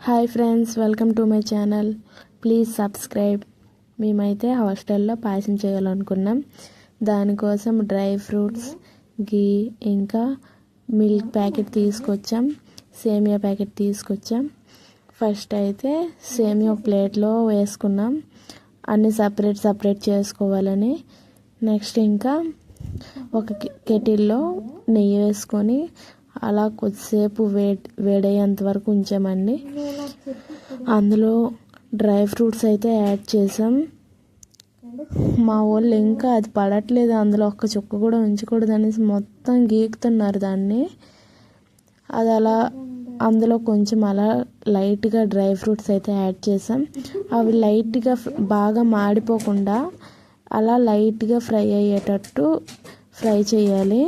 Hi friends, welcome to my channel. Please subscribe. మేమైతే హాస్టల్లో పాయసం చేయాలనుకున్నాం. దానికోసం డ్రై ఫ్రూట్స్, గీ, ఇంకా మిల్క్ ప్యాకెట్ తీసుకొచ్చాం, సేమియా ప్యాకెట్ తీసుకొచ్చాం. ఫస్ట్ అయితే సేమియా ఒక ప్లేట్లో వేసుకున్నాం, అన్నీ సపరేట్ చేసుకోవాలని. నెక్స్ట్ ఇంకా ఒక కెటిల్లో నెయ్యి వేసుకొని అలా కొద్దిసేపు వేడయ్యేంత వరకు ఉంచామండి. అందులో డ్రై ఫ్రూట్స్ అయితే యాడ్ చేసాం. మా వాళ్ళు ఇంకా అది పడట్లేదు, అందులో ఒక్క చుక్క కూడా ఉంచకూడదు అనేసి మొత్తం గీకుతున్నారు దాన్ని. అది అలా అందులో కొంచెం అలా లైట్గా డ్రై ఫ్రూట్స్ అయితే యాడ్ చేసాం. అవి లైట్గా బాగా మాడిపోకుండా అలా లైట్గా ఫ్రై అయ్యేటట్టు ఫ్రై చేయాలి.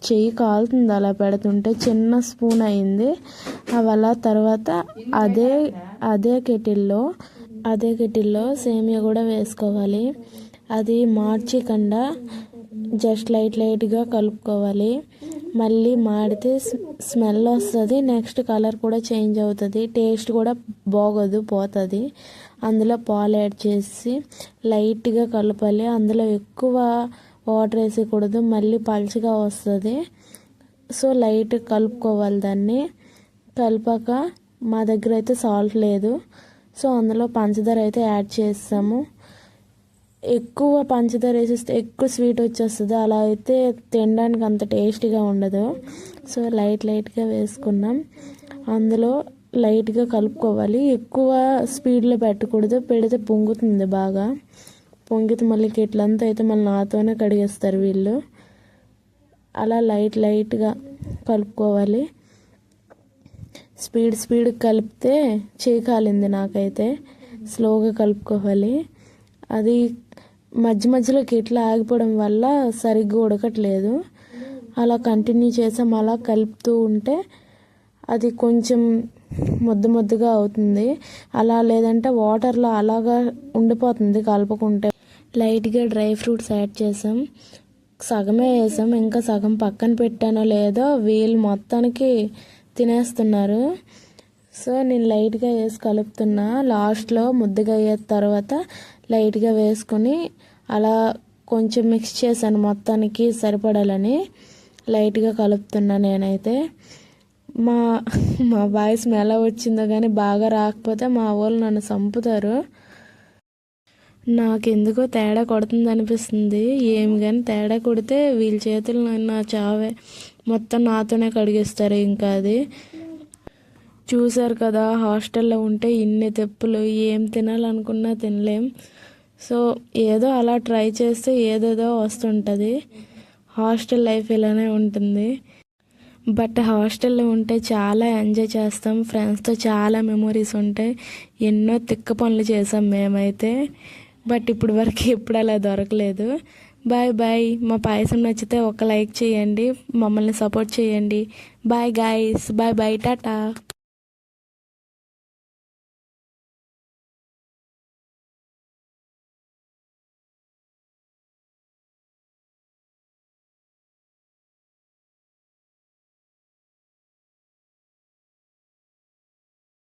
చెయ్యి కాలుతుంది అలా పెడుతుంటే, చిన్న స్పూన్ అయింది. అవి అలా తర్వాత అదే కెటిల్లో సేమియా కూడా వేసుకోవాలి. అది మార్చకుండా జస్ట్ లైట్గా కలుపుకోవాలి. మళ్ళీ మాడితే స్మెల్ వస్తుంది, నెక్స్ట్ కలర్ కూడా చేంజ్ అవుతుంది, టేస్ట్ కూడా బాగోదు, పోతుంది. అందులో పాలు యాడ్ చేసి లైట్గా కలపాలి. అందులో ఎక్కువ వాటర్ వేసేయకూడదు, మళ్ళీ పలుచగా వస్తుంది. సో లైట్ కలుపుకోవాలి. దాన్ని కలిపాక మా దగ్గర అయితే సాల్ట్ లేదు, సో అందులో పంచదార అయితే యాడ్ చేస్తాము. ఎక్కువ పంచదార వేసేస్తే ఎక్కువ స్వీట్ వచ్చేస్తుంది, అలా అయితే తినడానికి అంత టేస్టీగా ఉండదు. సో లైట్గా వేసుకున్నాం. అందులో లైట్గా కలుపుకోవాలి. ఎక్కువ స్పీడ్లో పెట్టకూడదు, పెడితే పొంగుతుంది. బాగా పొంగితే మళ్ళీ కెట్లంతా అయితే మళ్ళీ నాతోనే కడిగేస్తారు వీళ్ళు. అలా లైట్గా కలుపుకోవాలి. స్పీడ్ కలిపితే చేయి కాలింది నాకైతే. స్లోగా కలుపుకోవాలి. అది మధ్యలో కెట్లా ఆగిపోవడం వల్ల సరిగ్గా ఉడకట్లేదు. అలా కంటిన్యూ చేసాం. అలా కలుపుతూ ఉంటే అది కొంచెం ముద్దగా అవుతుంది. అలా లేదంటే వాటర్లో అలాగా ఉండిపోతుంది కలపకుంటే. లైట్గా డ్రై ఫ్రూట్స్ యాడ్ చేసాం, సగమే వేసాం, ఇంకా సగం పక్కన పెట్టానో లేదో వీళ్ళు మొత్తానికి తినేస్తున్నారు. సో నేను లైట్గా వేసి కలుపుతున్నా. లాస్ట్లో ముద్దగా అయ్యే తర్వాత లైట్గా వేసుకొని అలా కొంచెం మిక్స్ చేశాను, మొత్తానికి సరిపడాలని లైట్గా కలుపుతున్నా. నేనైతే మా వాయిస్ ఎలా వచ్చిందో కానీ బాగా రాకపోతే మా వాళ్ళు నన్ను చంపుతారు. నాకెందుకో తేడా కొడుతుంది అనిపిస్తుంది. ఏమి కానీ తేడా కొడితే వీళ్ళ చేతులు నా చావే, మొత్తం నాతోనే కడిగిస్తారు. ఇంకా అది చూసారు కదా, హాస్టల్లో ఉంటే ఇన్ని తెప్పులు, ఏం తినాలనుకున్నా తినలేం. సో ఏదో అలా ట్రై చేస్తే ఏదేదో వస్తుంటుంది. హాస్టల్ లైఫ్ ఇలానే ఉంటుంది. బట్ హాస్టల్లో ఉంటే చాలా ఎంజాయ్ చేస్తాం, ఫ్రెండ్స్తో చాలా మెమొరీస్ ఉంటాయి. ఎన్నో తిక్క పనులు చేసాం మేమైతే. బట్ ఇప్పుడు వరకు ఎప్పుడు అలా దొరకలేదు. బాయ్. మా పాయసం నచ్చితే ఒక లైక్ చేయండి, మమ్మల్ని సపోర్ట్ చేయండి. Bye guys, bye Tata.